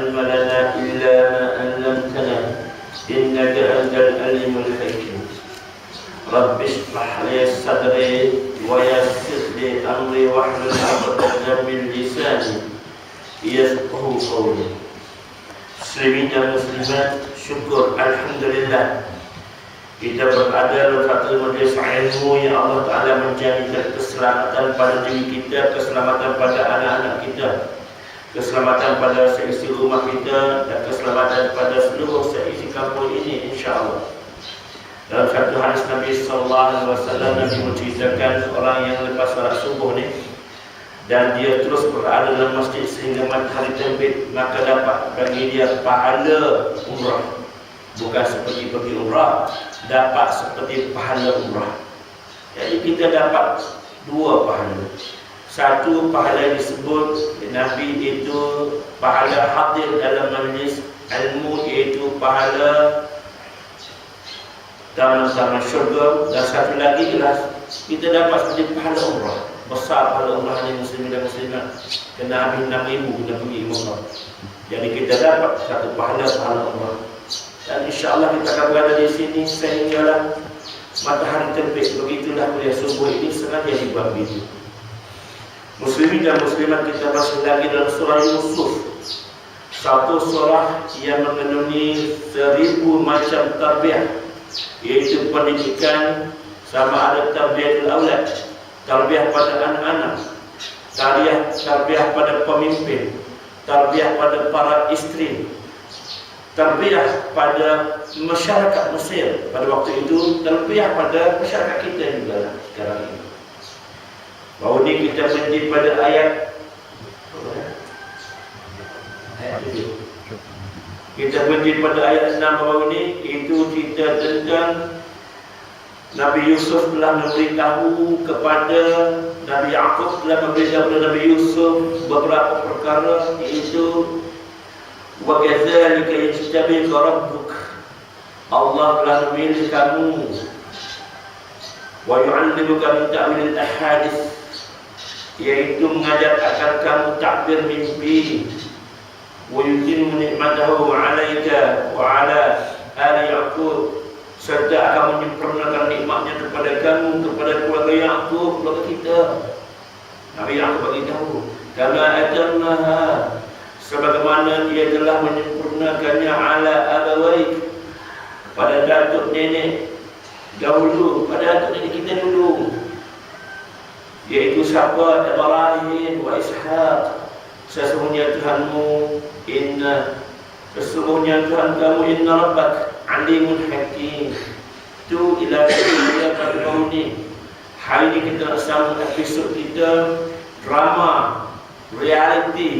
علم لنا إلا ما علمتنا إنك أنت العليم الحكيم. رب اشرح لي صدري ويسر لي أمري واحلل عقدة من لساني يفقهوا قولي. Muslimin dan muslimat, syukur alhamdulillah kita berada dalam satu majlis ilmu yang Allah Ta'ala menjadikan keselamatan pada diri kita, keselamatan pada anak-anak kita, keselamatan pada seisi rumah kita, dan keselamatan pada seluruh seisi kampung ini, insya-Allah. Dalam satu hadis Nabi SAW, Nabi menceritakan seorang yang lepas salat subuh ni, dan dia terus berada dalam masjid sehingga matahari terbit, maka dapat bagi dia pahala umrah. Bukan seperti pergi umrah, dapat seperti pahala umrah. Jadi kita dapat dua pahala. Satu pahala disebut Nabi itu pahala hadir dalam majlis ilmu, iaitu pahala taman-taman syurga. Dan satu lagi jelas kita dapat seperti pahala umrah. Besar pahala umrah ni muslimin dan muslimat. Kena habis 6,000 kena pergi umrah. Jadi kita dapat satu pahala umrah. Dan insya-Allah kita akan berada di sini sehinggalah matahari terbit. Begitulah kuliah subuh ini sengaja dibuat begitu. Muslimin dan muslimat, kita masih lagi dalam surah Yusuf. Satu surah yang mengandungi 1000 macam tarbiyah, iaitu pendidikan, sama ada tarbiyatul aulad, tarbiyah pada anak-anak, tarbiyah pada pemimpin, tarbiyah pada para isteri, tarbiyah pada masyarakat Mesir pada waktu itu, tarbiyah pada masyarakat kita juga sekarang ini. Bahawa ini kita berhenti pada ayat 7. Kita berhenti pada ayat 6 bahawa ini, itu cerita tentang Nabi Yusuf telah memberitahu kepada Nabi Yaqub, telah memberitahu kepada Nabi Yusuf beberapa perkara, iaitu wa kadzalika yajtabika rabbuk, Allah telah memilih kamu, wa yu'allimuka min ta'wil al-ahadits, iaitu mengajar akan kamu takbir mimpi, wa yutimmu ni'matahu 'alaika wa 'ala ali Yaqub, serta akan menyempurnakan nikmatnya kepada kamu, kepada keluarga Yaqub, keluarga kita. Nabi Yaqub beritahu, kama atammaha, sebagaimana dia telah menyempurnakannya ala abawaik, pada datuk nenek dahulu, pada datuk nenek kita dulu, iaitu siapa? Ibrahim wa Ishaq. Sesungguhnya Tuhanmu, sesungguhnya Tuhan kamu, inna rabbak alimun hakim. Itu ila kita pada tahun ini. Hari ini kita sambung episod kita, drama reality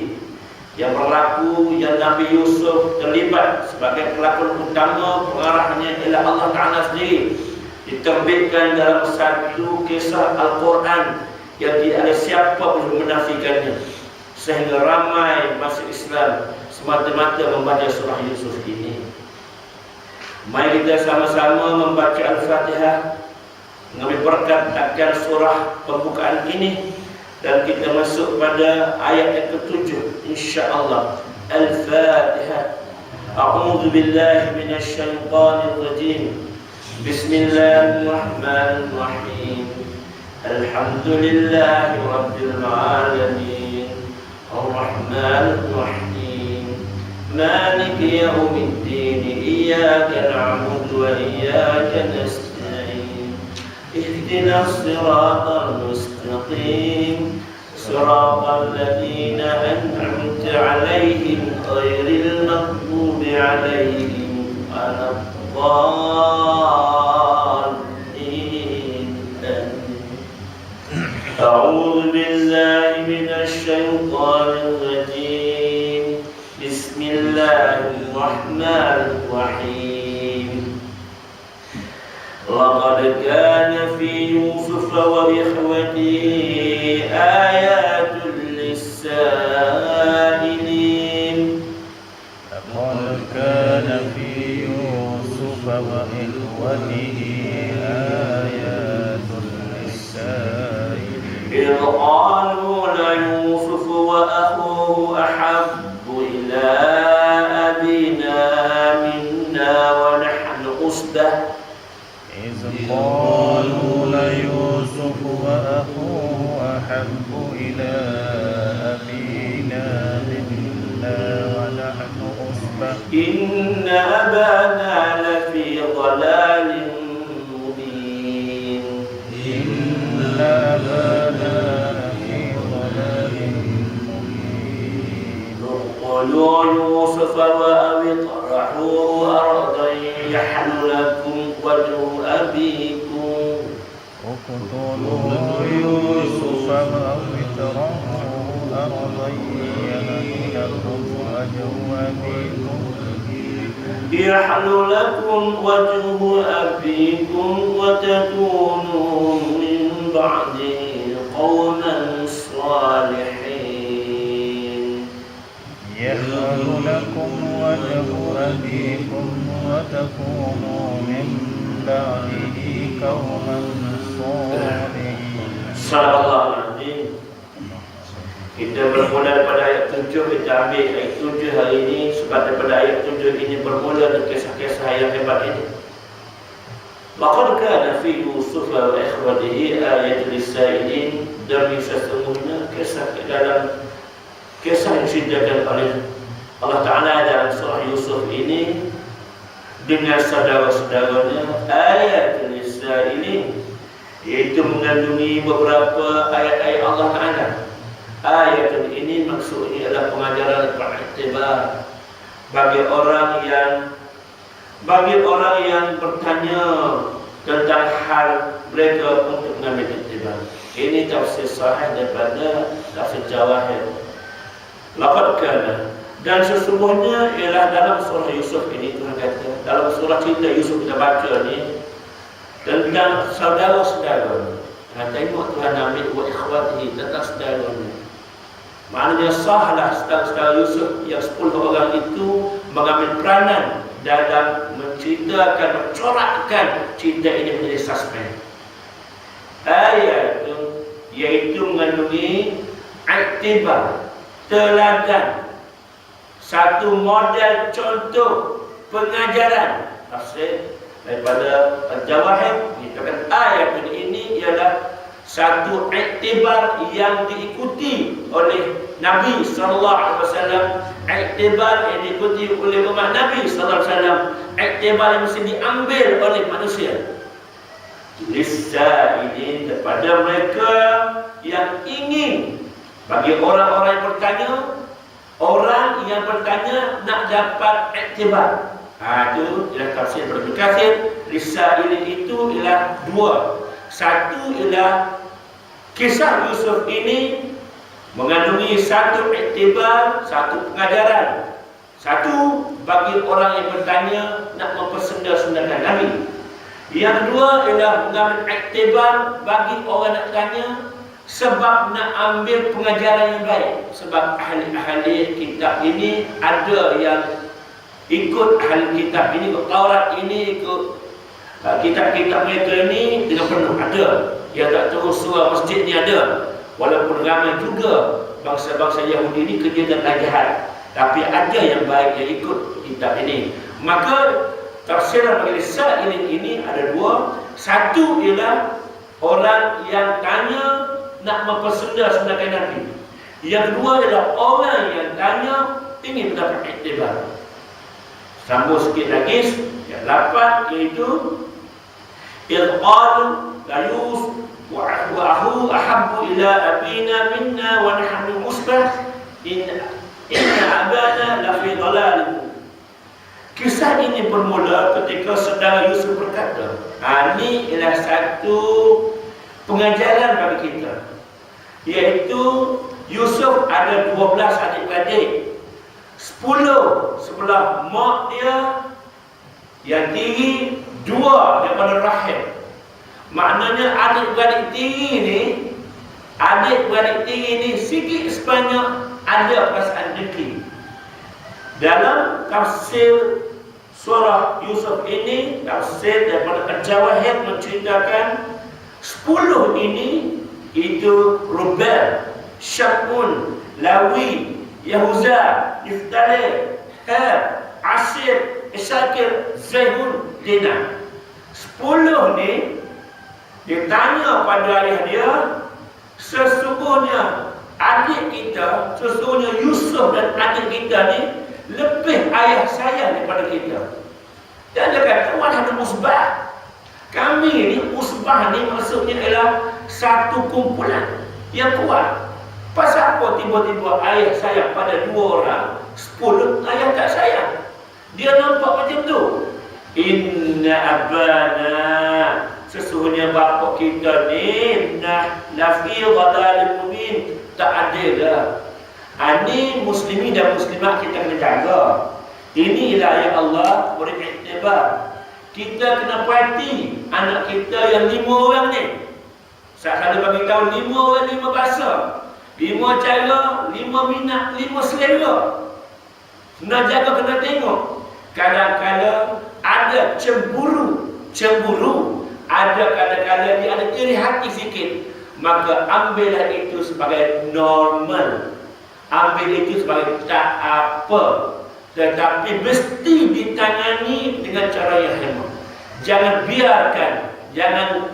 yang berlaku, yang Nabi Yusuf terlibat sebagai pelakon utama. Pengarahnya ialah Allah Ta'ala sendiri. Diterbitkan dalam satu kisah Al-Quran yang tidak ada siapa pun menafikannya, sehingga ramai masuk Islam semata-mata membaca surah Yusuf ini. Mari kita sama-sama membaca Al-Fatihah, mengambil berkat akan surah pembukaan ini, dan kita masuk pada ayat yang ke-7 insya-Allah. Al-Fatihah. A'udzu billahi minasy syaithanir rajim. Bismillahirrahmanirrahim. Alhamdulillahi rabbil alamin. Ar-Rahmanir Rahim. Maliki yaumiddin. Iyyaka na'budu wa iyyaka nasta'in. Ihdinas siratal mustaqim. Siratal ladzina an'amta 'alaihim ghairil maghdubi 'alaihim waladdallin. A'udzu billahi minasy syaithanir rajim. Bismillahirrahmanirrahim. Laqad kana fi Yusuf wa ikhwatihi ayatul lis-sa'ilin. Laqad kana fi Yusuf wa ikhwatihi ayatul lis-sa'ilin. إذ قالوا ليوسف وأخوه أحب إلى إلى أبينا منا ونحن عصبة إن أبانا لفي ضلال مبين إن أبانا لفي ضلال مبين اقتلوا يوسف وأو اطرحوه أرضا يحل لكم وجه أبيكم اقتلوا يوسف أو اطرحوه أرضا يحل لكم وجه أبيكم يحل لكم وجه أبيكم وتكونوا من بعده قوما صالحين يحل لكم وجه أبيكم وتكونوا من بعده قوما صالحين. Subhanallahirrahmanirrahim. Kita bermula daripada ayat 7, kita ambil ayat 7 hari ini sebab daripada ayat 7 ini bermula dengan kisah-kisah yang hebat ini. Laqad kana fi Yusuf wa ikhwatihi ayatul lisailin, demi sesungguhnya kisah dalam kisah yang diceritakan oleh Allah Ta'ala dalam surah Yusuf ini dengan saudara-saudaranya ayatul lisailin, iaitu mengandungi beberapa ayat-ayat Allah Ta'ala. Ayat ini maksudnya adalah pengajaran praktikal bagi orang yang bertanya tentang hal mereka untuk mengambil iktibar. Ini tafsir sahih daripada tafsir Jawahir. Laqad kana, dan sesungguhnya ialah dalam surah Yusuf ini Tuhan kata, dalam surah cerita Yusuf kita baca ni tentang saudara-saudara. Tengok Tuhan ambil wa ikhwatihi, tentang saudaranya. Maknanya sahlah saudara Yusuf yang 10 orang itu mengambil peranan dalam menceritakan, mencorakkan cerita ini menjadi suspens. Ayat itu iaitu mengandungi iktibar, teladan, satu model contoh pengajaran. Tafsir daripada Al-Jawahir dikatakan ayat ini ialah satu iktibar yang diikuti oleh Nabi SAW, iktibar yang diikuti oleh umat Nabi SAW, iktibar yang mesti diambil oleh manusia. Lisa ini kepada mereka yang ingin, bagi orang-orang yang bertanya, orang yang bertanya nak dapat iktibar. Itu ialah tafsir Ibnu Katsir. Lisa ini itu ialah dua. Satu ialah kisah Yusuf ini mengandungi satu iktibar, satu pengajaran. Satu bagi orang yang bertanya nak mempersenda-sendakan Nabi. Yang kedua ialah mengambil iktibar bagi orang nak tanya sebab nak ambil pengajaran yang baik. Sebab ahli-ahli kitab ini ada yang ikut ahli kitab ini, ikut Taurat ini, ikut kitab-kitab mereka ini dengan penuh. Ada yang tak terus surah masjid ni ada. Walaupun ramai juga bangsa-bangsa Yahudi ini kegiatan jahat, tapi ada yang baik yang ikut kitab ini. Maka tafsiran bagi Sa'ilin ini ada dua. Satu ialah orang yang tanya nak mempersenda-sendakan Nabi. Yang kedua ialah orang yang tanya ingin mendapat iktibar. Sambung sikit lagi yang 8, iaitu Ilqal Layus wa ahu ahabbu ila abina minna wa nahnu musbah inna abana lafi dalal. Kisah ini bermula ketika saudara Yusuf berkata, ini ialah satu pengajaran bagi kita, iaitu Yusuf ada 12 adik-beradik, 10 sebelah mak dia yang tiri, 2 daripada rahim. Maknanya adik-beradik tiri ni sikit sebanyak ada perasaan dengki. Dalam tafsir surah Yusuf ini, tafsir daripada Al-Jawahir menceritakan 10 ini itu Rubel, Syakun, Lawi, Yahuza, Niftali, Har, Asir, Isyakir, Zahun, Dina. 10 ni ditanya pada ayah dia, sesungguhnya adik kita, sesungguhnya Yusuf dan adik kita ni lebih ayah sayang daripada kita. Dan dia kata, wahana usbah. Kami ni, usbah ni maksudnya ialah satu kumpulan yang kuat. Pasal apa tiba-tiba ayah sayang pada 2 orang, 10 ayah tak sayang? Dia nampak macam tu. Inna abana, sesungguhnya bapa kita ni lafi dhalalin mubin, tak adil dah. Ini muslimin dan muslimat kita kena jaga. Inilah yang Allah beri iktibar. Kita kena perhati anak kita yang 5 orang ni. Saya ada bagi tahu 5 orang 5 bahasa, 5 cara, 5 minat, 5 selera. Kena jaga, kena tengok. Kadang-kadang ada cemburu, ada kadang-kadang dia ada iri hati sikit. Maka ambillah itu sebagai normal, ambil itu sebagai tak apa, tetapi mesti ditangani dengan cara yang hemat. Jangan biarkan, jangan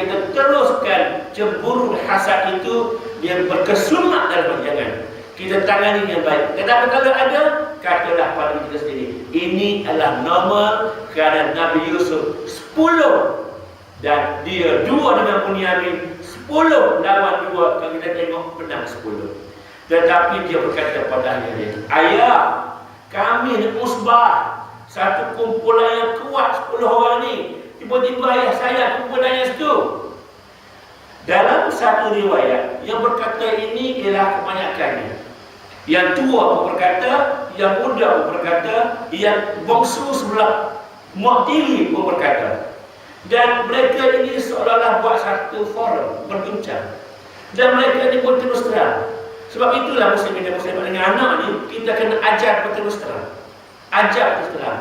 kita teruskan cemburu hasad itu dia berkesumat dalam perjalanan. Kita tangani yang baik. Tetapi kalau ada, katalah pada kita sendiri, ini adalah normal kerana Nabi Yusuf 10 dan dia 2 dengan Bunyamin, 10 lawan 2. Kalau kita tengok menang 10. Tetapi dia berkata pada ayah, ayah, kami ni usbah, satu kumpulan yang kuat, 10 orang ni. Tiba-tiba ayah saya kumpulan yang itu. Dalam satu riwayat yang berkata ini ialah kebanyakannya. Yang tua pun berkata, yang muda pun berkata, yang bongsu sebelah mak tiri pun berkata. Dan mereka ini seolah-olah buat satu forum berbincang. Dan mereka ini pun terus terang. Sebab itulah muslimin dan muslimat dengan anak ni, kita kena ajar berterus terang. Ajar berterus terang.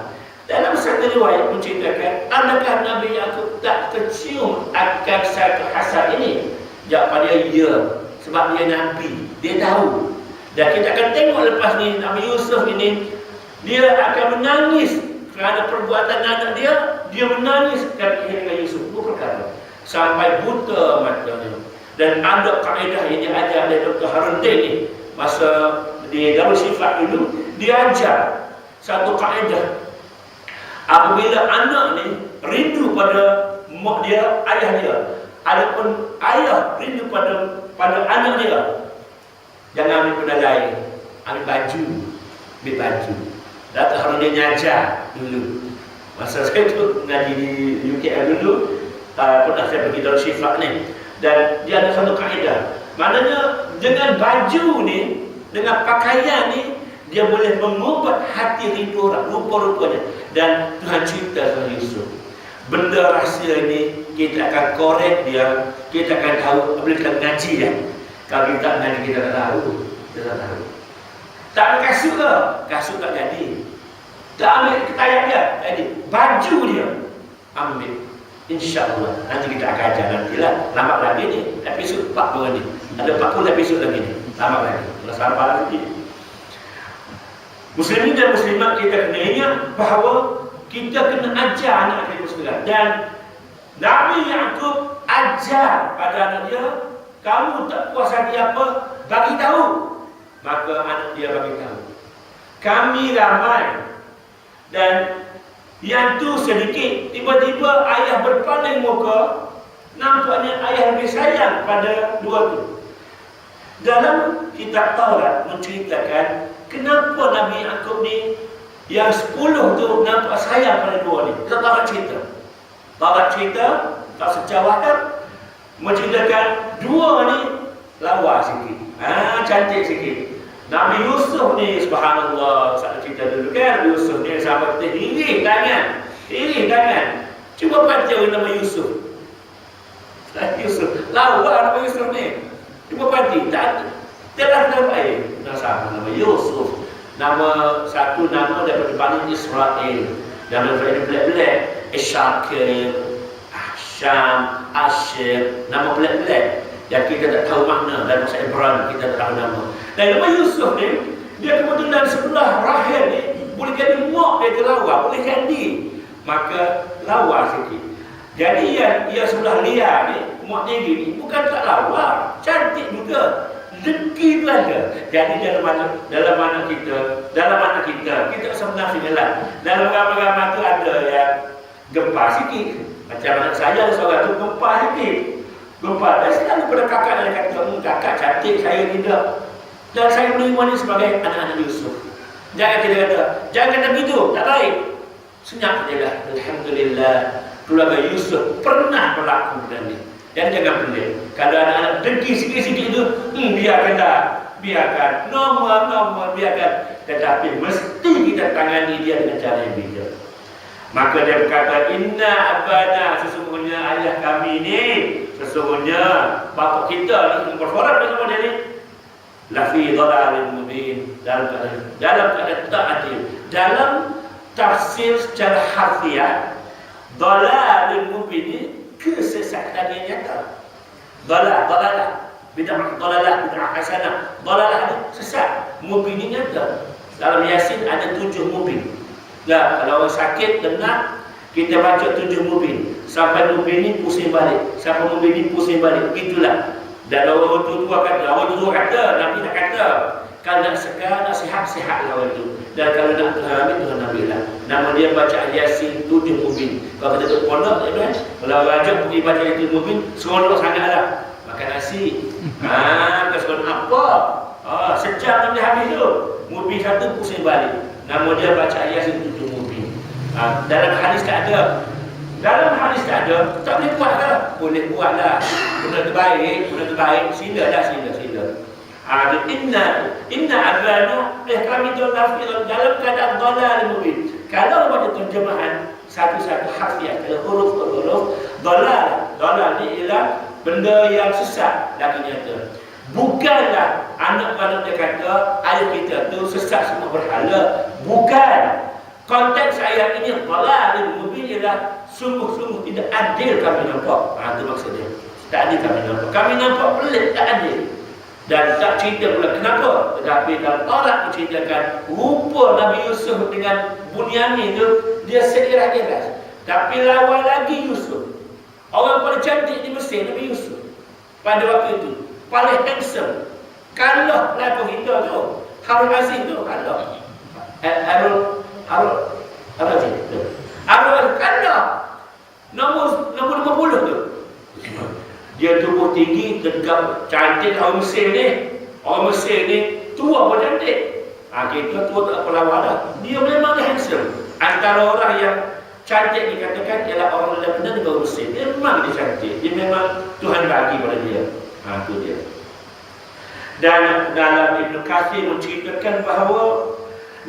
Dalam satu riwayat menceritakan, adakah Nabi Yaqub tak tercium akan satu hasad ini? Jawapan dia, ya. Sebab dia Nabi, dia tahu. Dan kita akan tengok lepas ni, Nabi Yusuf ini, dia akan menangis kerana perbuatan anak dia menangis kerana dengan Yusuf. Itu perkara. Sampai buta matanya. Dan ada kaedah yang diajar oleh Dr. Harun Din ni, masa di Darul Sifat dulu, dia ajar satu kaedah. Apabila anak ni rindu pada mak dia, ayah dia, adapun ayah rindu pada anak dia, jangan ambil benda lain, ambil baju. Dr. Harun Din ngajar dulu. Masa saya tu ngaji di UKM dulu, pernah saya pergi Darul Sifat ni. Dan dia ada satu kaedah. Maknanya dengan baju ni, dengan pakaian ni, dia boleh mengubah hati rindu orang, rupa-rupanya. Dan Tuhan cerita kepada Yusuf, benda rahsia ni kita akan korek dia, kita akan tahu apabila kita ngaji ya. Kalau kita tak ngaji, kita tak tahu. Kita tak tahu. Tak ambil kasut ke? Kasut tak jadi. Tak ambil ketayap dia, jadi. Baju dia ambil. InsyaAllah nanti kita akan ajar nantilah. Lambat lagi ni, episod 40 ni. Ada 40 episod lagi ni. Lambat lagi. Kalau sabar lagi. Muslimin dan muslimat, kita kena ingat bahawa kita kena ajar anak kita sekalian. Dan Nabi Yaqub ajar pada anak dia, kamu tak puas hati apa, bagi tahu. Maka anak dia bagi tahu. Kami ramai dan yang tu sedikit, tiba-tiba ayah berpaling muka, nampaknya ayah lebih sayang pada 2 tu. Dalam kitab Taurat menceritakan kenapa Nabi Yaqub ni yang 10 tu nampak sayang pada 2 ni. Kita Taurat cerita. Taurat cerita, tak sejarah kan, menceritakan 2 ni lawa sikit, cantik sikit. Nabi Yusuf ni, subhanallah, saya cerita dulu kan, Yusuf ni sahabat kita iri tangan. Cuba baca nama Yusuf. Yusuf, lawa nama Yusuf ni. Cuba baca, tak ada baik. Nama Yusuf. Satu nama daripada Bani Israel. Nama dia belak-belak. Isyakir, Syam, Asyir, nama belak-belak. Yang kita tak tahu makna dalam bahasa Ibrani, kita tak tahu nama. Dan nama Yusuf ni, dia kebetulan sebelah Rahel ni, boleh jadi mak dia lawa, boleh jadi. Maka lawa sikit. Jadi yang sebelah Lia ni, mak dia ni, bukan tak lawa, cantik juga. Dengki itu ada. Jadi dalam mana kita sebenarnya lah. Dalam agama itu ada yang gempa sikit. Macam anak saya ada seorang tu gempa sikit. Gempa. Dan selalu pada kakak dan kata, kakak cantik, saya tidak. Dan saya menerima ini sebagai anak-anak Yusuf. Jangan kita kata, jangan kata begitu, tak baik. Senyap je lah. Alhamdulillah, keluarga Yusuf pernah berlaku dengan ini. Dan jangan pelik. Kalau anak-anak dengki sikit-sikit itu, biarkan. Normal, biarkan. Tetapi mesti kita tangani dia dengan cara yang bijak. Maka dia berkata, inna abana, sesungguhnya ayah kami ini, sesungguhnya bapa kita ni, bersorak bersama dia ni, lafi dhalalin mubin, dalam keadaan tak adil. Dalam tafsir secara harfiah, dhalalin mubin ni kesesatan yang nyata. Dhalalah bid'ah hasanah. Dhalalah ni sesat, mubin ni nyata. Dalam Yasin ada 7 mubin. Ya, kalau orang sakit kena, kita baca 7 mubin. Sampai mubin ni pusing balik, sampai mubin ni pusing balik. Itulah. Dan orang tua kata, Nabi tak kata, kalau nak segar, nak sihat lah orang itu. Dan kalau nak hamil, Tuhan Nabi lah. Nama dia baca Yasin 7 mubin. Kalau kita duduk pondok, kalau raja pergi baca itu mubin, seronok sangat lah. Makan nasi. Keseronok apa? Sejam dia habis tu. Mubin satu pusing balik. Nama dia baca Yasin 7 mubin. Dalam hadis tak ada. Tak boleh buat ke? Boleh buat lah. Benda terbaik. Sila. Inna abana, kami dalam keadaan dhalal mubin. Kalau baca terjemahan satu-satu harfiah, kalau huruf, dhalal ni ialah benda yang sesat lagi nyata. Bukanlah anak-anak dia kata ayah kita tu sesat semua berhala. Bukan. Konteks ayat ini dhalal mubin ialah sungguh-sungguh tidak adil kami nampak. Itu maksudnya. Tak adil kami nampak. Kami nampak pelik, tak adil. Dan tak cerita pula kenapa. Tetapi kalau orang menceritakan rupa Nabi Yusuf dengan Bunyamin itu, dia seiras-iras. Tapi lawan lagi Yusuf. Orang paling cantik di Mesir, Nabi Yusuf. Pada waktu itu. Paling handsome. Kalau lagu kita tu, Harun Aziz tu, kalau Harun Aziz tu. Kalau Nombor 50 tu. Dia tubuh tinggi, tegap, cantik orang Mesir ni. Orang Mesir ni tua pun cantik. Kita tua tak apa lawan dah. Dia memang handsome. Antara orang yang cantik dikatakan ialah orang Lebanon dengan orang Mesir. Dia memang dia cantik. Dia memang Tuhan bagi pada dia. Itu dia. Dan dalam Ibn Kathir menceritakan bahawa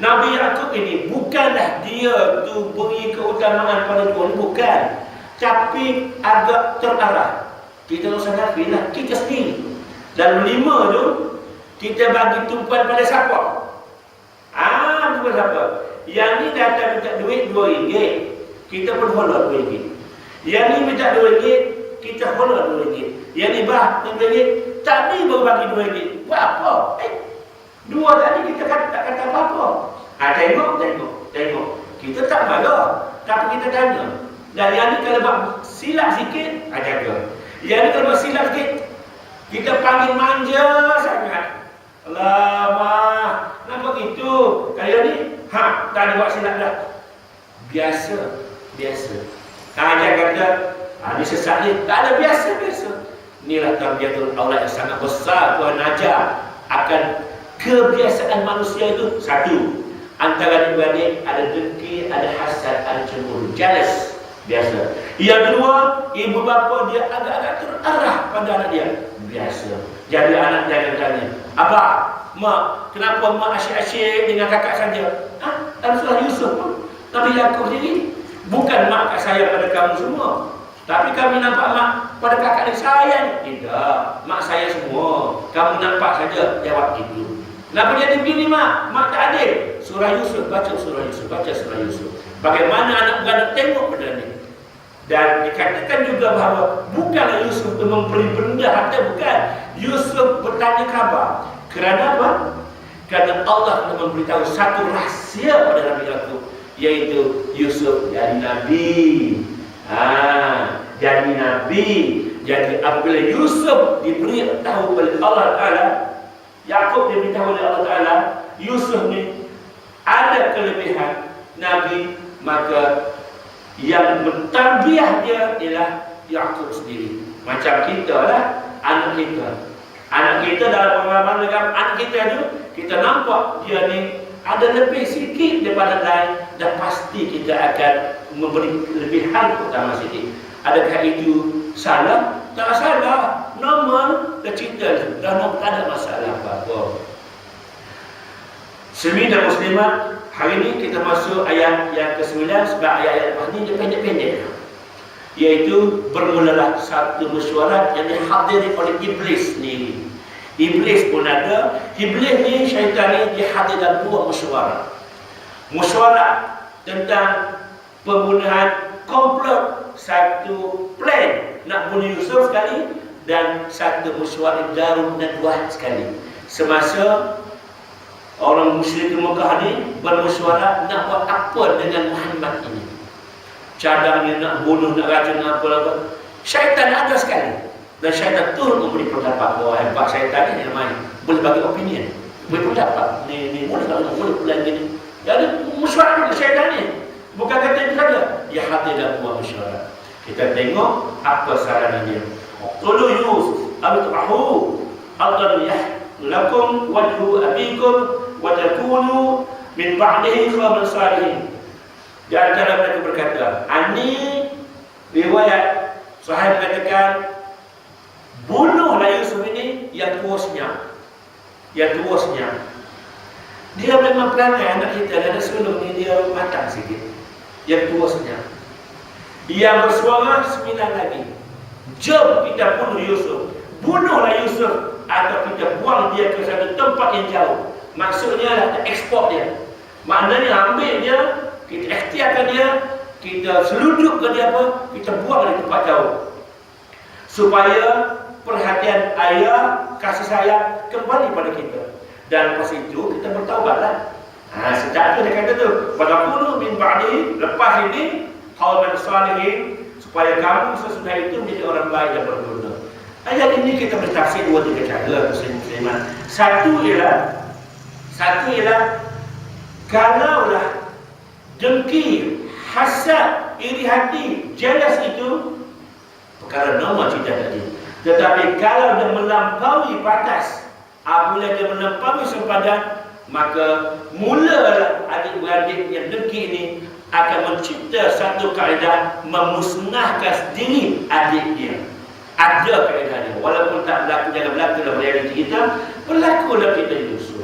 Nabi Yaqub ini bukanlah dia tu beri keutamaan pada Tuhan, bukan. Tapi agak terarah. Kita tak usah nafilah, kita sendiri. Dan 5 tu kita bagi tumpuan pada siapa? Tumpuan siapa? Yang ni datang minta duit RM2, kita pun hola RM2. Yang ni minta RM2, kita hola RM2. Yang ni RM2, tadi baru bagi RM2. Buat apa? Dua tadi kita tak kata apa-apa. Tengok. Kita tak marah, tapi kita tanya. Dan yang ni kalau buat silap sikit, jaga. Yang ni kalau buat silap sikit, kita panggil manja sangat. Alamak, nampak gitu. Kalau ni, tak ada buat silap dah. Biasa. Jangan kata, ni sesat ni. Tak ada biasa. Inilah tarbiyatul aulad yang sangat besar Tuhan ajar akan kebiasaan manusia itu. Satu, antara adik-beradik ada dengki, ada hasad, ada cemburu, jealous. Biasa. Yang kedua, ibu bapa dia agak-agak terarah pada anak dia. Biasa. Jadi anak jangan tanya, abah, mak, kenapa mak asyik-asyik dengan kakak saja? Dalam surah Yusuf pun Nabi Yaqub jadi bukan mak kat saya pada kamu semua, tapi kami nampak mak pada kakak adik saya. Tidak, mak saya semua. Kamu nampak saja. Jawab gitu. Kenapa jadi begini mak? Mak tak adil. Surah Yusuf, baca surah Yusuf. Bagaimana anak beranak tengok benda ni. Dan dikatakan juga bahawa bukanlah Yusuf itu memberi benda harta, bukan. Yusuf bertanya khabar. Kerana apa? Kerana Allah telah memberitahu satu rahsia pada Nabi Yaqub, iaitu Yusuf jadi Nabi. Jadi Nabi. Jadi apabila Yusuf diberi tahu oleh Allah Ta'ala, Yakub diberitahu oleh Allah Ta'ala, Yusuf ni ada kelebihan Nabi, maka yang mentarbiah dia ialah Yakub sendiri. Macam kita lah, anak kita. Anak kita dalam pengalaman dengan anak kita tu, kita nampak dia ni ada lebih sikit daripada lain, dan pasti kita akan memberi kelebihan utama sikit. Adakah itu salah? Tak salah, normal, dah cerita, dah tak ada masalah apa-apa. Muslimin dan muslimat, hari ini kita masuk ayat yang ke-9, sebab ayat-ayat lepas ni dia pendek-pendek, iaitu bermulalah satu mesyuarat yang dihadiri oleh iblis ni. Iblis pun ada. Iblis ni, syaitan ni, dihadir dalam dua mesyuarat. Mesyuarat tentang pembunuhan komplot, satu plan nak bunuh Yusuf sekali, dan satu mesyuarat Darun Nadwah sekali. Semasa orang musyrik di Mekah ni bermesyuarat nak buat apa dengan Muhammad ini. Cadangnya nak bunuh, nak racun, nak apa-apa. Syaitan ada sekali. Dan syaitan turun memberi pendapat. Wah, hebat syaitan ni namanya. Boleh bagi opinion, boleh pendapat. Ni boleh tak boleh plan gini. Jadi mesyuarat dengan syaitan ni. Bukan kata itu saja, dia hadir dalam buah mesyuarat. Kita tengok apa saran dia. Qulu Yusuf abtahu adriyah lakum wajhu abikum wa takunu min ba'dihi qawman salihin. Di antara mereka berkata, ini riwayat Sahih mengatakan, bunuhlah Yusuf ini yang tuasnya. Yang tuasnya. Dia memang perangai anak kita, dan sebelum ni dia matang sikit. Yang tuasnya. Yang bersuara 9 lagi. Jom kita bunuh Yusuf. Bunuhlah Yusuf, atau kita buang dia ke satu tempat yang jauh. Maksudnya lah kita ekspor dia. Maknanya ambil dia, kita ikhtiarkan dia, kita seludupkan dia apa, kita buang di tempat jauh. Supaya perhatian ayah, kasih sayang kembali pada kita. Dan lepas itu kita bertaubatlah. Sejak itu dia kata tu, "Wadakunu min ba'di", lepas ini qauman salihin, supaya kamu sesudah itu menjadi orang baik dan berguna. Ayat ini kita bertafsir 2-3 cara, muslim-muslimat. Satu ialah kalaulah dengki, hasad, iri hati, jealous itu perkara normal cerita tadi. Tetapi kalau dia melampaui batas, apabila dia melampaui sempadan, maka mulalah adik-beradik yang dengki ini akan mencipta satu kaedah memusnahkan diri adik dia. Ada kaedah dia, walaupun tak berlaku, jangan berlaku dalam realiti kita, berlaku dalam kita Yusuf.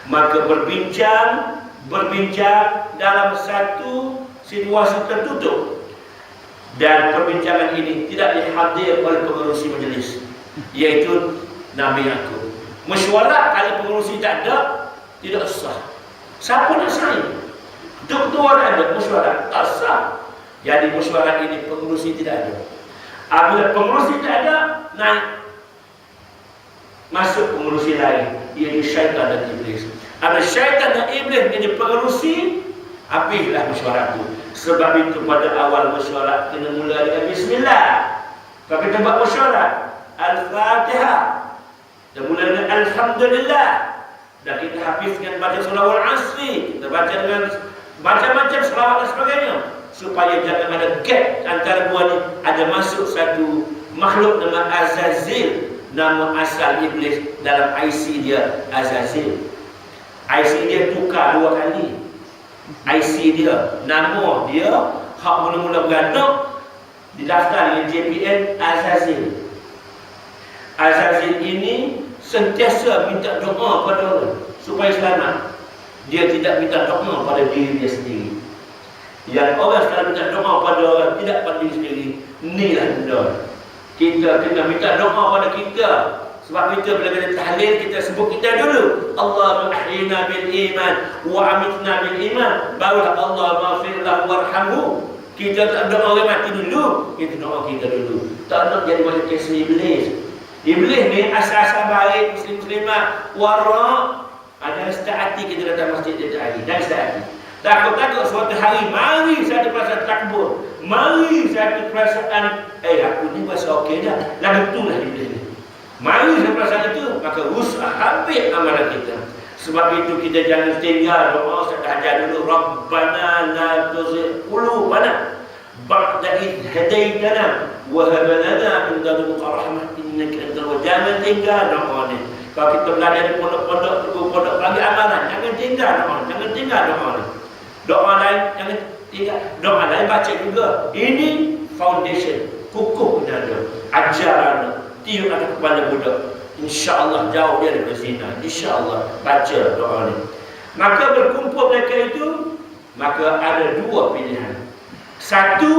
Maka berbincang dalam satu situasi tertutup, dan perbincangan ini tidak dihadir oleh pengerusi majlis, iaitu Nabi Yakub. Mesyuarat kalau pengerusi tak ada, tidak sah. Siapa nak sah? Ketua tak ada, mesyuarat tak sah. Jadi mesyuarat ini pengerusi tidak ada. Apabila pengerusi tak ada, naik masuk pengerusi lain, iaitu syaitan dan iblis. Apabila syaitan dan iblis menjadi pengerusi, habislah mesyuarat itu. Sebab itu pada awal mesyuarat kena mula dengan bismillah. Kalau kita buat mesyuarat Al-Fatihah, dan mula dengan Alhamdulillah, dan kita habiskan baca surah Al-Asri, kita baca dengan macam-macam selawat dan sebagainya, supaya jangan ada gap antara dua ni. Ada masuk satu makhluk nama Azazil, nama asal iblis, dalam IC dia Azazil. IC dia tukar 2 kali. IC dia, nama dia, hak mula-mula beranak, didaftar dengan JPN Azazil. Azazil ini sentiasa minta doa pada orang supaya selamat. Dia tidak minta doa pada diri dia sendiri. Yang orang sekarang minta doa pada orang, tidak pada diri sendiri. Inilah benda. Kita kena minta doa pada kita. Sebab kita bila kita tahlil, kita sebut kita dulu, Allahumma ahyina bil iman wa amitna bil iman. Barulah Allah maghfir lahu warhamhu. Kita tak doa orang mati dulu, kita doa kita dulu. Tak nak jadi macam kisah iblis. Iblis ni asal-asal baik, muslim-muslimat, wara'. Ada setiap kita datang masjid dia hari, dan setiap takut-takut suatu hari mari satu perasaan takbur, mari satu perasaan aku ni bahasa okey dah, lagu itulah iblis ni. Mari sampai saat itu, maka usaha habis amalan kita. Sebab itu kita jangan tinggal doa setahaja dulu. Rabbana la tuzigh qulubana ba'da idh hadaitana wa hab lana min ladunka rahmah innaka antal wahhab. Jangan tinggal doa ni. Kalau kita belajar di pondok bagi amalan, jangan tinggal doa, jangan tinggal doa ni. Doa lain jangan tinggal, doa lain baca juga. Ini foundation, kukuhnya dia, ajaran, tiup ada kepala budak. InsyaAllah jauh dia daripada zina. InsyaAllah baca doa ni. Maka berkumpul mereka itu, maka ada dua pilihan. Satu,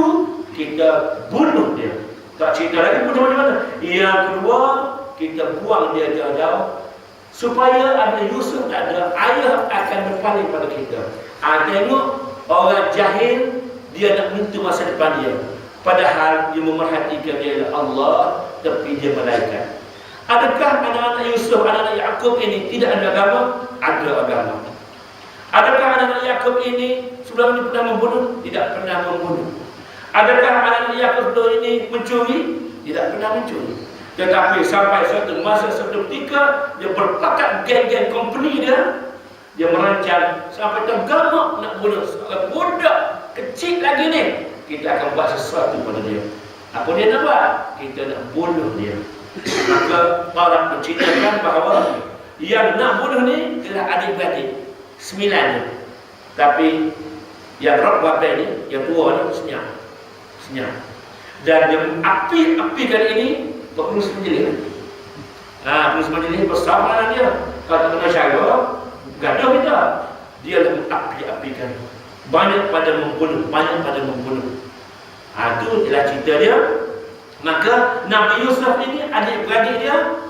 kita bunuh dia. Tak cerita lagi bunuh macam mana. Yang kedua, kita buang dia jauh-jauh supaya Nabi Yusuf tak ada, ayah akan berpaling pada kita. Tengok orang jahil, dia nak minta masa depan dia, padahal dia memerhatikan dia Allah, tapi dia malaikat. Adakah anak-anak Yusuf, anak-anak Yakub ini tidak ada agama? Ada agama. Adakah anak-anak Yakub ini sebelum ini pernah membunuh? Tidak pernah membunuh. Adakah anak-anak Yakub ini mencuri? Tidak pernah mencuri. Tetapi sampai suatu masa, suatu ketika dia berpakat geng-geng company dia merancang sampai tergamak nak bunuh seorang budak kecil lagi ni. Kita akan buat sesuatu pada dia. Apa dia nak buat? Kita nak bunuh dia. Maka orang menceritakan bahawa yang nak bunuh ni adalah adik-beradik 9 ni. Tapi yang Rabbah ni, yang tua ni senyap. Dan yang api-apikan ini penulis majlis. Penulis majlis bersama dia. Kalau tak kena syarah, gaduh kita. Dia lebih api-apikan. Banyak pada membunuh. Itu adalah cerita dia. Maka Nabi Yusuf ini adik-beradik dia.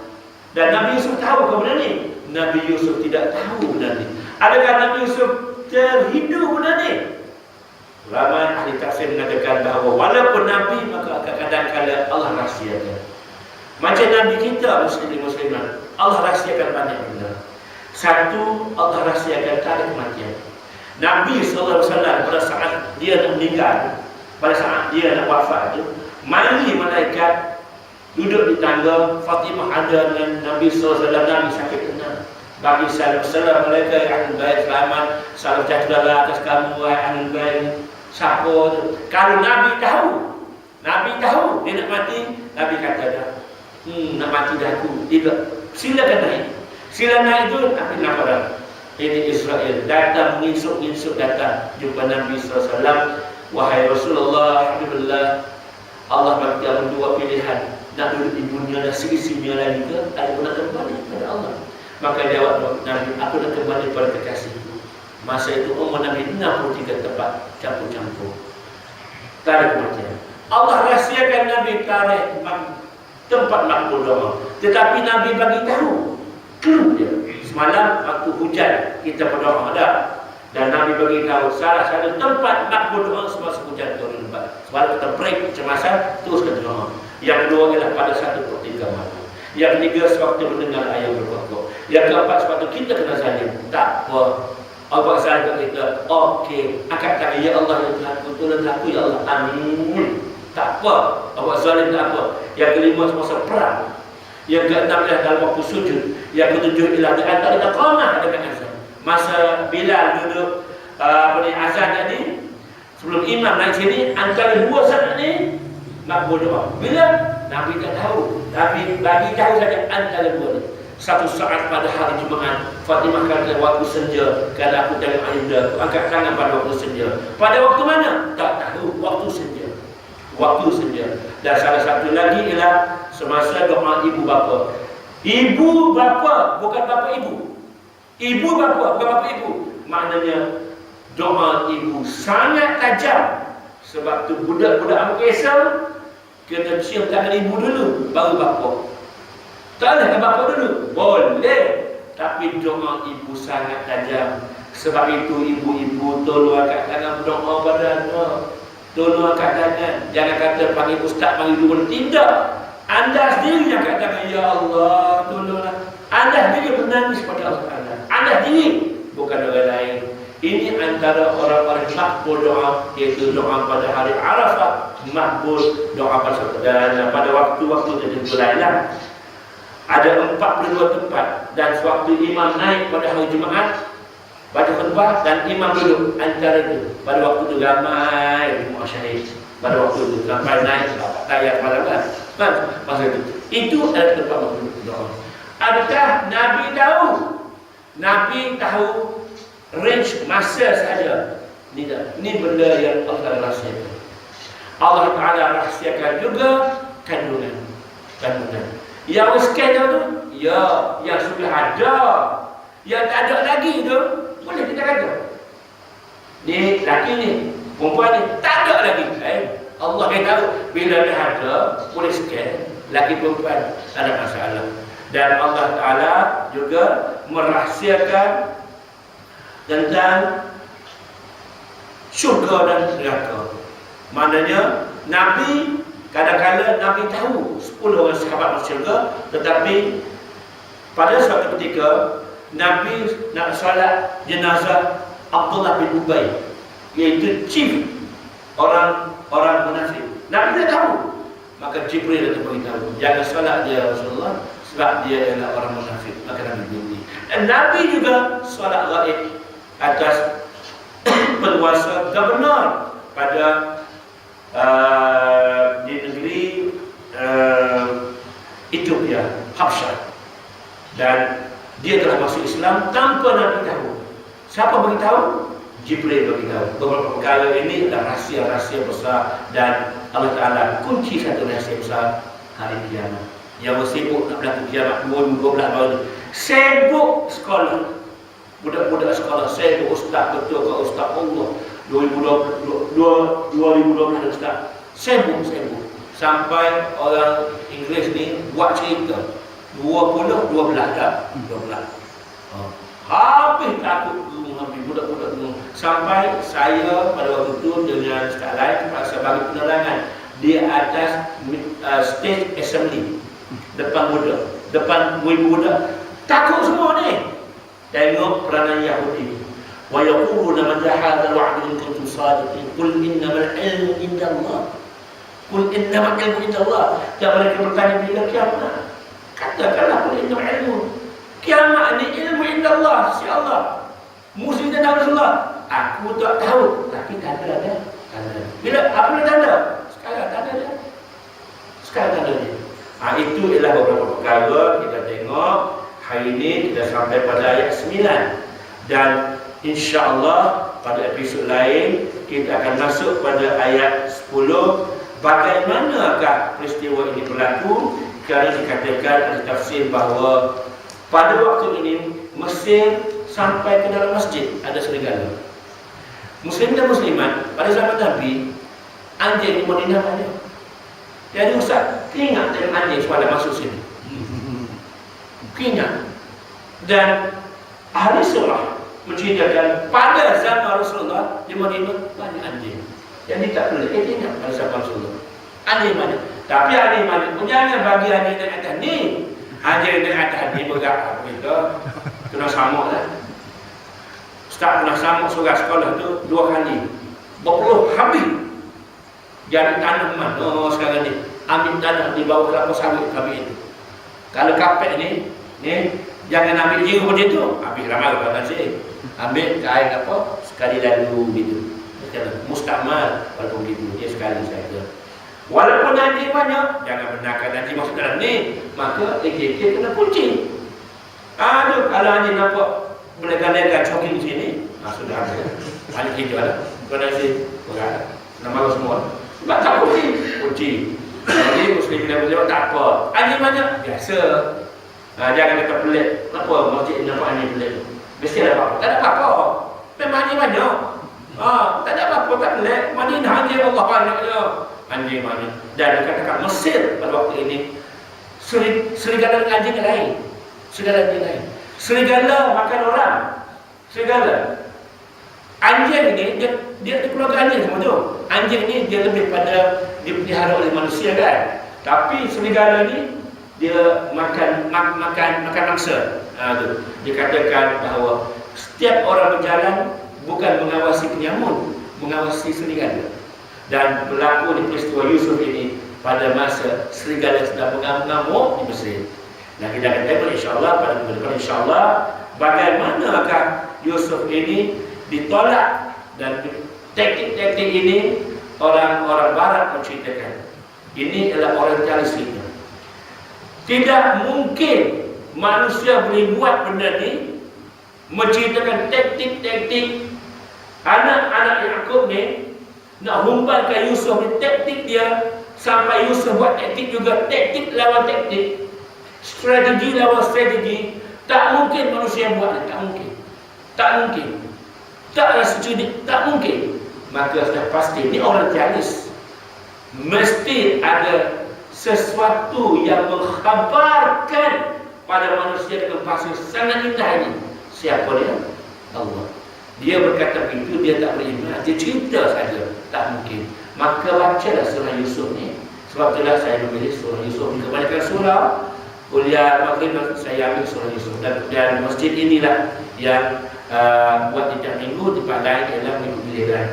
Dan Nabi Yusuf tahu ke benda ni? Nabi Yusuf tidak tahu benda ni. Adakah Nabi Yusuf terhidu benda ni? Ramai ahli tafsir mengatakan bahawa walaupun Nabi, maka kadang-kadang Allah rahsiakan. Macam Nabi kita Muslimin, Allah rahsiakan banyak benda. Satu, Allah rahsiakan tarikh kematian. Nabi SAW pada saat dia nak meninggal, pada saat dia nak wafat itu, mari malaikat duduk di tangga. Fatimah ada dengan Nabi SAW. Nabi sakit tenang, bagi salam malaikat, ya ahlul bait, selamat, salam sejahtera atas kamu wahai ahlul bait. Siapa tu? Kalau Nabi tahu dia nak mati, Nabi kata dah, nak mati dah aku. Tidak, silakan naik. Sila naik itu, Nabi nampak ini Israel datang, menginsuk datang jumpa Nabi SAW. Wahai Rasulullah, Alhamdulillah, Allah bagi kamu dua pilihan, nak duduk di dunia dan sisi-sisinya lagi ke, atau nak kembali kepada Allah. Maka jawab Nabi, aku nak kembali kepada kekasihku. Masa itu umur Nabi 63 tempat campur-campur. Tarikh kematian. Allah rahsiakan Nabi tarikh tempat makbul doa. Tetapi Nabi bagi tahu clue dia. Semalam waktu hujan kita berdoa ada. Dan Nabi bagi tahu salah satu tempat makbul doa semasa hujan turun lebat. Semalam kita break kecemasan, teruskan doa. Yang kedua ialah pada 1/3 malam. Yang ketiga sewaktu mendengar ayat berkokok. Yang keempat sewaktu kita kena zalim. Tak apa. Allah sahaja kita, okey, angkat tangan, ya Allah, ya Tuhan, tolong aku, ya Allah, amin. Tak apa, Allah zalim tak apa. Yang kelima semasa perang. Yang keenam ialah dalam waktu sujud. Yang ketujuh ialah di antara iqamah dengan azan. Masa Bilal duduk azan tadi, sebelum imam naik sini, antara dua saat ni nak berdoa. Bila Nabi tak tahu, Nabi bagi tahu saja antara dua ni. Satu saat pada hari Jumaat, Fatimah kata waktu senja, kalau aku tengok Ayunda, aku angkat tangan pada waktu senja. Pada waktu mana? Tak tahu, waktu senja. Dan salah satu lagi ialah semasa doa ibu bapa. Ibu bapa, bukan bapa ibu. Ibu bapa, bukan bapa ibu. Maknanya doa ibu sangat tajam. Sebab tu budak-budak Abu Kaisar kena cium tangan ibu dulu, baru bapa. Tak boleh ke bapa dulu? Boleh. Tapi doa ibu sangat tajam. Sebab itu ibu-ibu tolong angkat tangan berdoa pada anak. Tolong angkat tangan. Jangan kata panggil ustaz, panggil dulu. Tidak. Anda sendiri yang angkat tangan. Ya Allah, tolonglah. Anda sendiri menangis pada Allah. Anda sendiri, bukan orang lain. Ini antara orang-orang makbul doa, iaitu doa pada hari Arafah, makbul doa pada dan pada waktu-waktu tertentu lainlah. Ada 42 tempat, dan sewaktu imam naik pada hari Jumaat baca khutbah dan imam duduk antara itu, pada waktu itu ramai jemaah syahid pada waktu itu sampai naik tayat malam kan masa itu adalah tempat berdoa. Adakah Nabi tahu range masa saja? Tidak. Ini benda yang Allah rahsiakan. Allah Ta'ala rahsiakan juga kandungan. Yang miskin tu, ya, yang sudah ada, yang tak ada lagi tu, boleh kita kata. Ni laki ni, perempuan ni, tak ada lagi. Allah yang tahu, bila dia ada, boleh sekian. Laki perempuan, tak ada masalah. Dan Allah Ta'ala juga merahsiakan tentang syurga dan neraka. Maknanya Nabi, kadang-kadang Nabi tahu 10 orang sahabat masuk syurga, tetapi pada suatu ketika Nabi nak salat jenazah Abdullah bin Ubay, iaitu chief orang munafik. Nabi dah tahu, maka Jibril dah beritahu, jangan salat dia Rasulullah, sebab dia adalah orang munafik. Maka Nabi berhenti. Dan Nabi juga salat gaib atas penguasa gubernur pada di negeri Ethiopia, Habsyah, dan dia telah masuk Islam tanpa Nabi tahu. Siapa beritahu? Jibril beritahu. Beberapa perkara ini adalah rahsia-rahsia besar, dan Allah Ta'ala kunci satu rahsia besar hari kiamat. Yang sibuk nak berlaku kiamat 2012 baru ni, sibuk sekolah, budak-budak sekolah, sibuk ustaz, betul ke ustaz Allah 2012 ustaz, sibuk sampai orang Inggeris ni buat cerita 12 dah 12 habis takut habis budak-budak tu, sampai saya pada waktu itu dengan ustaz lain terpaksa bagi penerangan di atas stage assembly depan budak takut semua ni tengok peranan Yahudi. Wa yaquluna man hadzal wa'd in kuntum sadiqin qul innamal ilmu indallah, qul innamal ilmu indallah. Dan mereka bertanya bila kiamat, katakanlah qul innamal ilmu, kiamat ni ilmu indallah, si Allah. Musa dan Rasulullah, aku tak tahu, tapi tanda ada. Bila apa tanda? Sekarang tanda dia. Itu ialah beberapa perkara kita tengok hari ini. Kita sampai pada ayat 9, dan insya-Allah pada episod lain kita akan masuk pada ayat 10. Bagaimanakah peristiwa ini berlaku? Kerana dikatakan ada tafsir bahawa pada waktu ini Mesir sampai ke dalam masjid ada serigala. Muslim dan muslimat pada zaman Nabi, anjing di Madinah banyak. Jadi ustaz, ingat dengan anjing semalam masuk sini. Ingat. Dan ahli surah menceritakan pada zaman Rasulullah di Madinah banyak anjing. Jadi tak boleh ingat pada zaman Rasulullah. Anjing banyak. Tapi anjing banyak. Jangan bagi anjing dengan atas ni. Anjing dengan atas ni bergerak. Kita kena samuk lah. Ustaz pernah samuk surat sekolah tu 2 kali. Berpuluh habis. Jadi tanaman sekarang ni ambil tanah di bawah kelapa sawit kami itu. Kalau kapet ni jangan ambil jiru macam tu, ambil ramal pada nasi, ambil kain apa sekali lalu gitu. Mustakmal walaupun gitu dia sekali saja. Walaupun nanti banyak, jangan benarkan nanti masuk dalam ni, maka AKK kena kunci. Aduh, kalau nanti nampak berlegar-legar jogging sini, sudah ada. Balik hijau lah. Kau nasi berat, nama semua. Sebab tak kunci. Jadi muslim bila berjawab tak apa. Anjing banyak, biasa. Jangan kata pelik. Kenapa masjid nampak anjing pelik? Mesti ada apa-apa. Tak ada apa-apa. Memang anjing banyak. Tak ada apa-apa, tak pelik. Madinah anjing Allah banyaknya. Anjing banyak. Dan dikatakan Mesir pada waktu ini serigala dengan anjing lain. Serigala makan orang. Serigala. Anjing ini dia keluarga anjing semua tu. Anjing ini dia lebih pada dipelihara oleh manusia kan. Tapi serigala ni dia makan mangsa. Tu. Dikatakan bahawa setiap orang berjalan bukan mengawasi penyamun, mengawasi serigala. Dan berlaku di peristiwa Yusuf ini pada masa serigala sedang mengamuk di Mesir. Dan kita akan tengok insya-Allah pada minggu depan insya-Allah bagaimanakah Yusuf ini ditolak dan teknik-teknik ini orang-orang barat menceritakan. Ini adalah orientalis kita. Tidak mungkin manusia boleh buat benda ni, menceritakan teknik-teknik anak-anak Yakub ni nak humbalkan Yusuf ni, teknik dia sampai Yusuf buat teknik juga, teknik lawan teknik, strategi lawan strategi. Tak mungkin manusia buat ni, tak mungkin. Tak mungkin. Tak ada sujud, tak mungkin. Maka sudah pasti ni orientalis. Mesti ada sesuatu yang mengkhabarkan pada manusia dengan bahasa sangat indah ini. Siapa dia? Allah. Dia berkata begitu, dia tak beriman, dia cerita saja. Tak mungkin. Maka bacalah surah Yusuf ni. Sebab itulah saya memilih surah Yusuf. Kebanyakan surah kuliah maghrib saya ambil surah Yusuf. Dan masjid inilah yang buat tiap minggu, tempat lain ialah minggu giliran.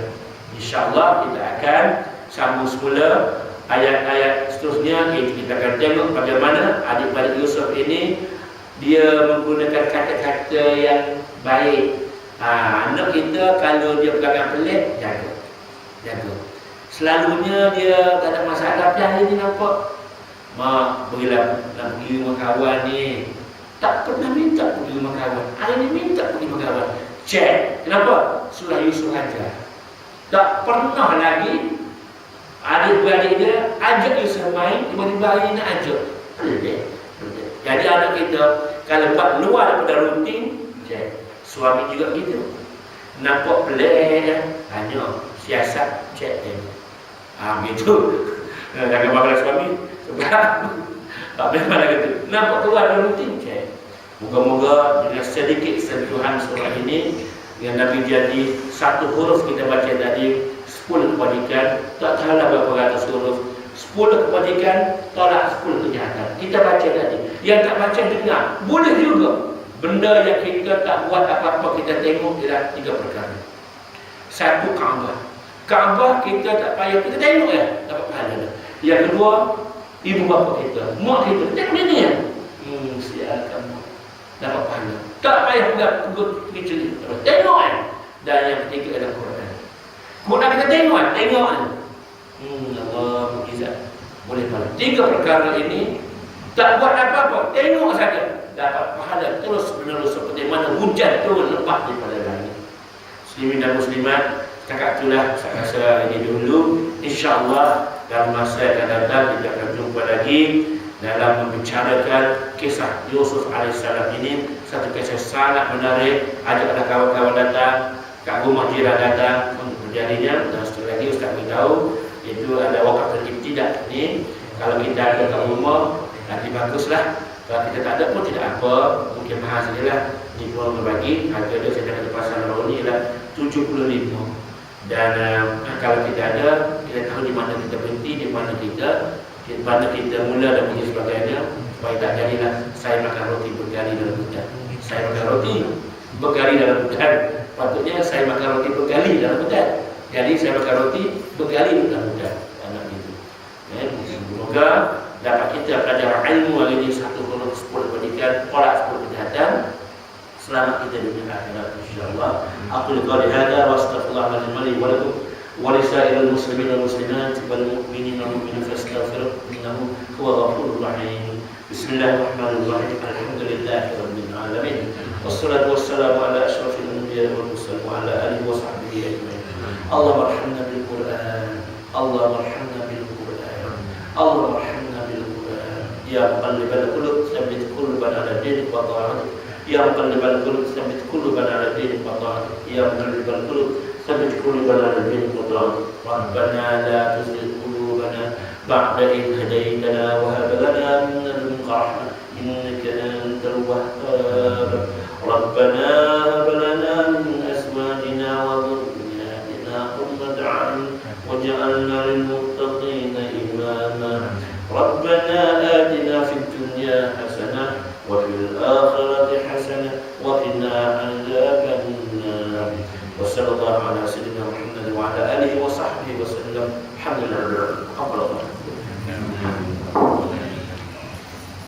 InsyaAllah kita akan sambung semula ayat-ayat seterusnya. Kita akan tengok bagaimana adik-adik Yusuf ini dia menggunakan kata-kata yang baik. Anak kita kalau dia pegangan pelik, jaga. Selalunya dia tak ada masalah. Tapi hari ni nampak, mak berilah nak pergi rumah kawan ni, tak pernah minta pergi rumah kawan, hari ni minta pergi rumah kawan. Cek, kenapa? Surah Yusuf aja. Tak pernah lagi adik-beradik dia ajak Yusuf main, tiba-tiba hari ni nak ajak. Jadi anak kita kalau buat luar daripada rutin, cek. Suami juga gitu. Nampak pelik, tanya, siasat, cek dia. Gitu. Jangan bangga suami. Sebab tak boleh mana kata. Nampak keluar dari rutin, cek. Moga-moga dengan sedikit sentuhan surah ini, yang Nabi jadi satu huruf kita baca tadi, 10 kebaikan, tak tahulah berapa ratus huruf. 10 kebaikan, tolak 10 kejahatan. Kita baca tadi. Yang tak baca dengar, boleh juga. Benda yang kita tak buat apa-apa, kita tengok ialah 3 perkara. Satu, Kaabah. Kaabah kita tak payah, kita tengok ya, dapat pahala. Yang kedua, ibu bapa kita, mak kita, tengok ni ya. Sial kamu, dapat pahala. Tak payah pergi curi, tengok ya. Dan yang ketiga adalah Quran. Quran kita tengok ya, tengok ya. Allah mukjizat, boleh pahala. 3 perkara ini tak buat apa-apa, tengok saja, dapat pahala terus menerus seperti mana hujan turun lebat daripada langit. Muslimin dan muslimat, setakat itulah saya rasa ini dulu. InsyaAllah dalam masa yang akan datang kita akan jumpa lagi dalam membicarakan kisah Yusuf AS ini. Satu kisah sangat menarik. Ajaklah kawan-kawan datang, kat rumah jiran datang untuk menjadinya. Dan setelah lagi Ustaz beritahu itu ada wakaf ibtidak ni. Kalau kita ada kat rumah nanti baguslah. Kalau kita tak ada pun tidak apa, mungkin mahal sajalah. Ini pun berbagi. Harga dia saya kata pasal baru ni ialah 75. Dan kalau kita ada, kita tahu di mana kita berhenti, di mana kita mula dan punya sebagainya. Supaya tak jadilah saya makan roti berkali dalam hutan. Saya makan roti berkali dalam hutan. Patutnya saya makan roti berkali dalam hutan. Jadi saya makan roti berkali dalam hutan. Anak itu. Semoga dapat kita belajar ilmu hari ini, 1 huruf 10 kebaikan, tolak 10 kejahatan. Selamat kita di dunia akhirat insyaallah. Aku qali hada wa astaghfirullahaladzim wa lakum wa lisairil muslimin wal muslimat wal mu'minin wal mu'minat fastaghfiruhu innahu huwal ghafurur rahim. Bismillahirrahmanirrahim. Alhamdulillahirabbil alamin. Wassalatu wassalamu ala asyrafil anbiya'i wal mursalin wa ala alihi wa sahbihi ajma'in. Allahumma arhamna bil Qur'an. Allahumma arhamna bil Qur'an. Allahumma arhamna bil Qur'an. Ya muqallibal qulub tsabbit qulubana ala dinik wa ta'atik. Ya muqallibal qulub tsabbit qulubana ala dinik wa ta'atik. Ya muqallibal qulub tsabbit qulubana ala dinik wa ta'atik. Rabbana la tuzigh qulubana ba'da idh hadaytana wa hab lana min ladunka rahmah innaka antal wahhab. Rabbana hab lana min azwajina wa dhurriyyatina qurrata a'yun waj'alna lil muttaqina imama. Rabbana atina fid dunya hasanah wa fil akhirati hasanah wa qina adzaban nar. Wa sallallahu ala sayyidina Muhammad wa ala alihi wa sahbihi wa sallam. Alhamdulillah.